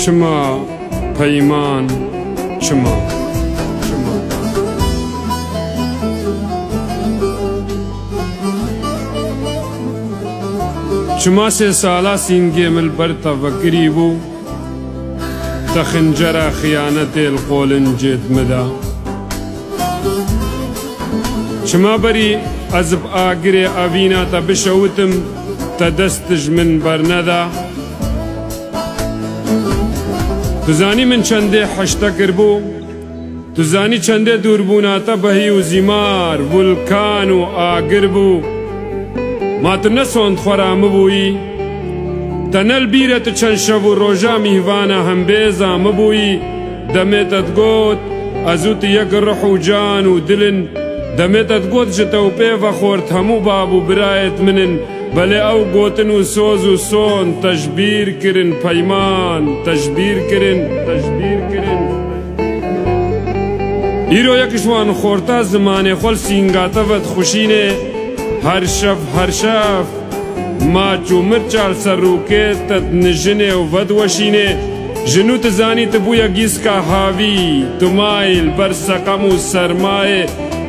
چما پەیمان چما چما سێ ساڵا سینگێ ملبەر تەڤەکری بوو تە خنجەرە خیانەتێ القۆلنجێت مدا چما بەری ئەزب ئاگرێ ئەڤینا تە بشەوتم تە دەستش من بەرنەدا تزانی من چەندێ حەشتە کردبوو تزانی چەندێ دووربووناتە بەهی و زیمار ڤولکان و ئاگر بوو ماتر نەسۆند خۆرا مبووی تەنەل بیرەت چەند شەو و ڕۆژا میهوانە هەمبێزا مبووی دەمێتت گۆت ئەزووت یەک ڕح و جان و دلن دەمێتت گۆت ژتە و پێڤە خۆرت هەموو باب و برایەت منن بەلێ ئەو گۆتن و سۆز و سۆن تەشبیر کردن پەیمان تەشبیر کردن ئیرۆ یەکشوان خۆرتا زمانێ خۆل سینگاتەڤەت خوشینێ هەر شەف ماچ و مرچال سەرڕووکێتت نژنێ و ڤەدوەشینێ ژنو تزانی تبوویە گیسکە هاوی تمایل بەر سەقەم و سەرمایێ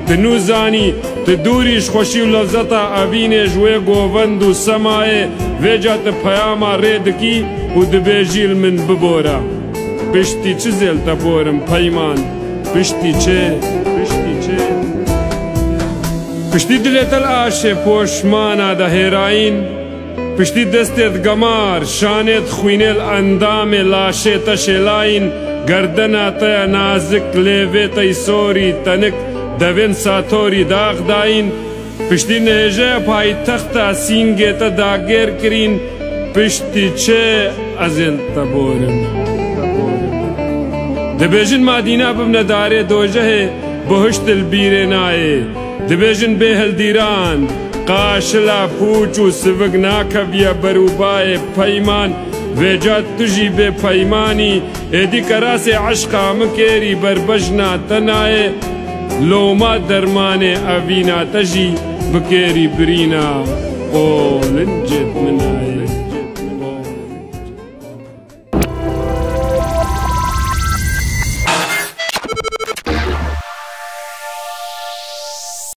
تنو زانی تدوریش خۆشی و لەڤزەتە ئەڤینێ ژوێ گۆڤەند و سەمایێ vêca te peyama rê dikî û dibêjîl min bibora piştî çi zêl te borim peyman piştî çê piştî dilê te li aşê poşmana de hêrayîn piştî destêt gemar şanêt xwînê li endamê laşê te şêlayîn gerdena te nazik lêvê te sorî tenik devên satorî dax dayîn piştî nêje paytexta sîngê te dagêr kirîn piştî çê ez ên te borim dibêjin madîna bibne darê dojehê bihişt li bîrê nayê dibêjin bê hildîran qaşila pûç û sivik nakeviye berûbayê peyman vêca tu jî bê peymanî êdî kerasê eşqa mikêrî berbejna te nayê loma dermanê evîna te jî bikêrî birîna qolincêt min ayê